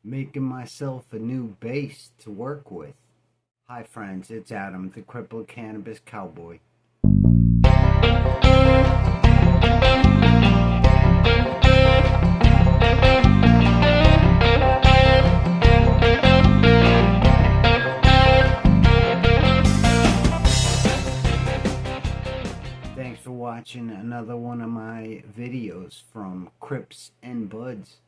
making myself a new base to work with. Hi, friends, it's Adam, the crippled cannabis cowboy. Thanks for watching another one of my videos from Crips and Buds.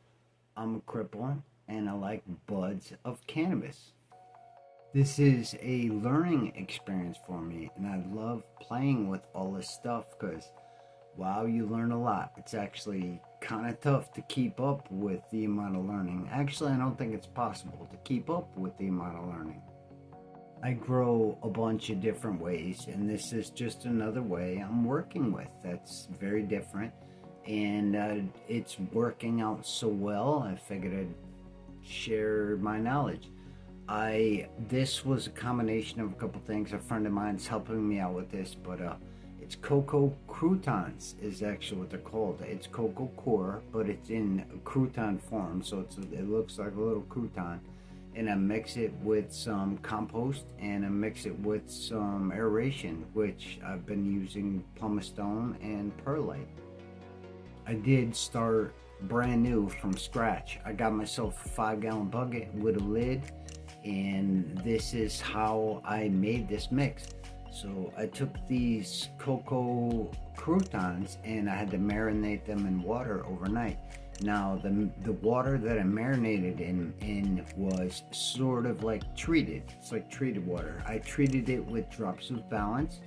I'm a cripple and I like buds of cannabis. This is a learning experience for me, and I love playing with all this stuff because while you learn a lot, it's actually kind of tough to keep up with the amount of learning. Actually, I don't think it's possible to keep up with the amount of learning. I grow a bunch of different ways, and this is just another way I'm working with that's very different, and it's working out so well. I figured I'd share my knowledge. This was a combination of a couple things. A friend of mine's helping me out with this, but it's Coco Croutons is actually what they're called. It's Coco Coir, but it's in crouton form, so it looks like a little crouton. And I mix it with some compost, and I mix it with some aeration, which I've been using pumice stone and perlite. I did start brand new from scratch. I got myself a 5-gallon bucket with a lid, and this is how I made this mix. So I took these cocoa croutons and I had to marinate them in water overnight. Now the water that I marinated in was sort of like treated. It's like treated water. I treated it with Drops of Balance.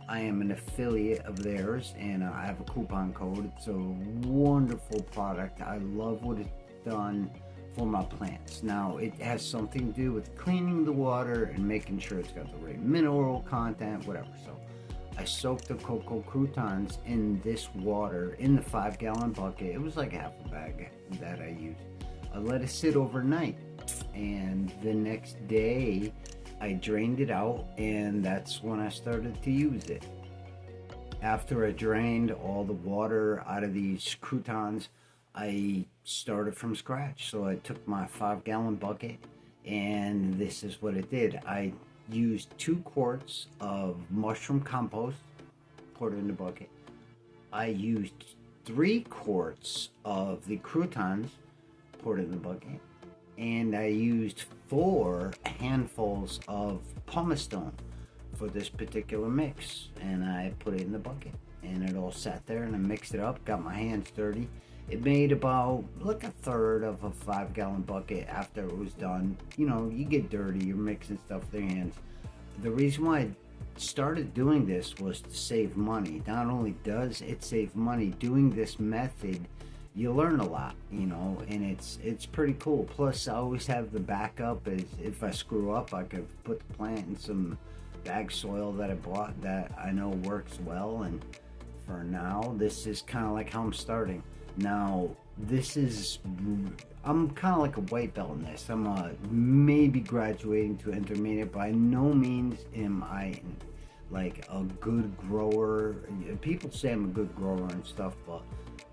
I am an affiliate of theirs, and I have a coupon code. It's a wonderful product. I love what it's done for my plants. Now it has something to do with cleaning the water and making sure it's got the right mineral content, whatever. So I soaked the cocoa croutons in this water in the 5-gallon bucket. It was like half a bag that I used. I let it sit overnight, and the next day I drained it out, and that's when I started to use it. After I drained all the water out of these croutons, I started from scratch. So I took my 5-gallon bucket, and this is what it did. I used 2 quarts of mushroom compost, poured it in the bucket. I used 3 quarts of the croutons, poured it in the bucket. And I used 4 handfuls of pumice stone for this particular mix, and I put it in the bucket, and it all sat there, and I mixed it up, got my hands dirty. It made about like a third of a 5-gallon bucket after it was done. You know, you get dirty, you're mixing stuff with your hands. The reason why I started doing this was to save money. Not only does it save money, doing this method, you learn a lot, you know, and it's pretty cool. Plus, I always have the backup, is if I screw up, I could put the plant in some bag soil that I bought that I know works well. And for now, this is kind of like how I'm starting. Now, I'm kind of like a white belt in this. I'm maybe graduating to intermediate. By no means am I like a good grower. People say I'm a good grower and stuff, but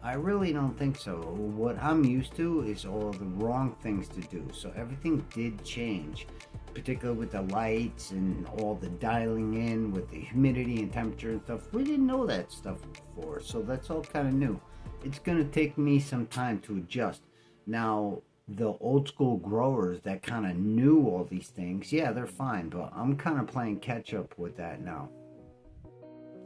I really don't think so. What I'm used to is all the wrong things to do. So everything did change, particularly with the lights and all the dialing in with the humidity and temperature and stuff. We didn't know that stuff before, so that's all kind of new. It's going to take me some time to adjust. Now, the old school growers that kind of knew all these things, yeah, they're fine, but I'm kind of playing catch up with that now.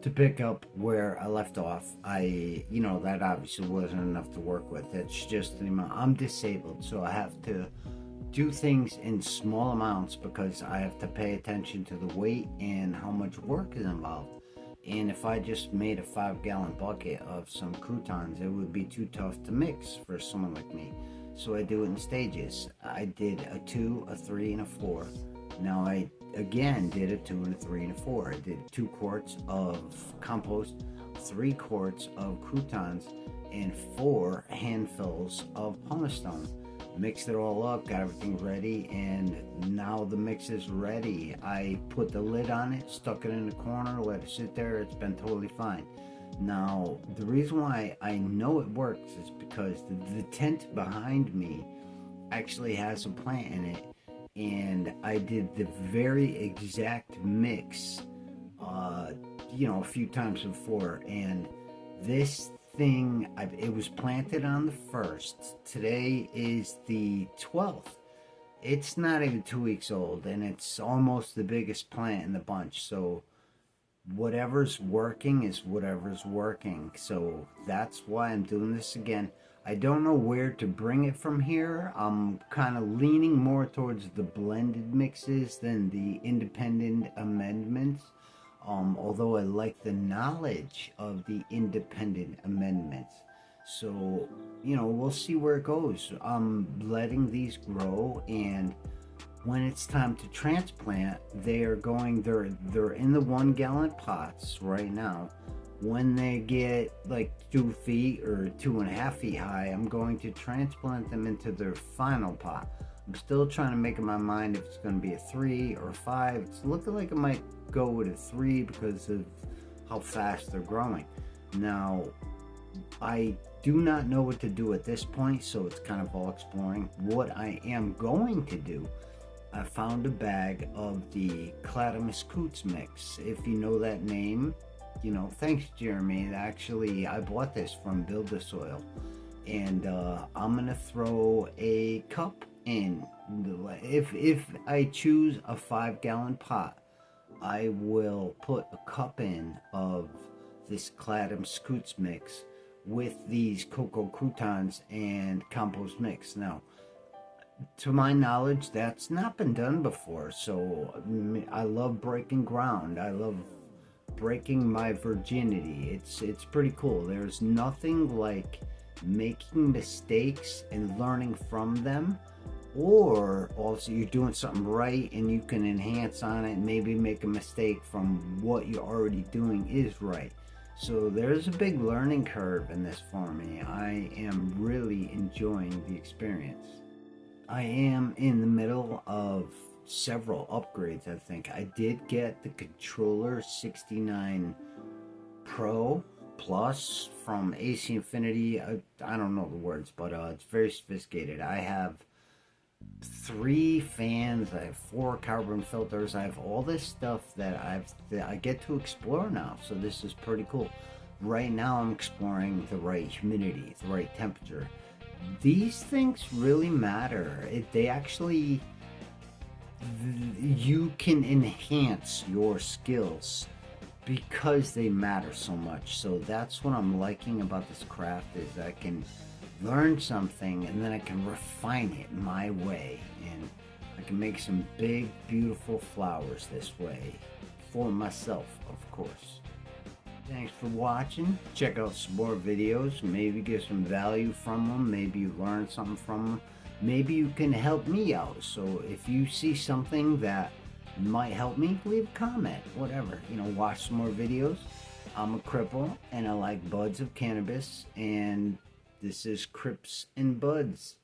To pick up where I left off, that obviously wasn't enough to work with. It's just the amount. I'm disabled, so I have to do things in small amounts because I have to pay attention to the weight and how much work is involved. And if I just made a 5-gallon bucket of some croutons, it would be too tough to mix for someone like me. So I do it in stages. I did a 2, a 3, and a 4. Now I again did a 2 and a 3 and a 4. I did 2 quarts of compost, 3 quarts of croutons, and 4 handfuls of pumice stone. Mixed it all up, got everything ready, and now the mix is ready. I put the lid on it, stuck it in the corner, let it sit there. It's been totally fine. Now, the reason why I know it works is because the tent behind me actually has a plant in it, and I did the very exact mix, a few times before, and this thing, it was planted on the 1st. Today is the 12th. It's not even 2 weeks old, and it's almost the biggest plant in the bunch. So whatever's working is whatever's working. So that's why I'm doing this again. I don't know where to bring it from here. I'm kind of leaning more towards the blended mixes than the independent amendments. Although I like the knowledge of the independent amendments. So, we'll see where it goes. I'm letting these grow, and when it's time to transplant, they're in the 1 gallon pots right now. When they get like 2 feet or 2.5 feet high, I'm going to transplant them into their final pot. I'm still trying to make up my mind if it's going to be a 3 or 5. It's looking like it might go with a 3 because of how fast they're growing. Now, I do not know what to do at this point, so it's kind of all exploring. What I am going to do, I found a bag of the Clackamas Coot mix. If you know that name, thanks, Jeremy. Actually, I bought this from Build the Soil, and I'm gonna throw a cup in. If I choose a 5-gallon pot, I will put a cup in of this Clackamas Coot mix with these Coco Croutons and Compost mix. Now, to my knowledge, that's not been done before, so I love breaking ground. I love breaking my virginity. It's pretty cool. There's nothing like making mistakes and learning from them, or also you're doing something right and you can enhance on it and maybe make a mistake from what you're already doing is right. So there's a big learning curve in this for me. I am really enjoying the experience. I am in the middle of several upgrades, I think. I did get the controller 69 Pro Plus from AC Infinity. I don't know the words, but it's very sophisticated. I have 3 fans, I have 4 carbon filters, I have all this stuff that I get to explore now, so this is pretty cool. Right now I'm exploring the right humidity, the right temperature. These things really matter. You can enhance your skills because they matter so much. So that's what I'm liking about this craft, is I can learn something and then I can refine it my way, and I can make some big beautiful flowers this way for myself, of course. Thanks for watching. Check out some more videos, maybe get some value from them, maybe you learn something from them, maybe you can help me out. So if you see something that might help me, leave a comment, whatever, watch some more videos. I'm a cripple and I like buds of cannabis, and this is Crips and Buds.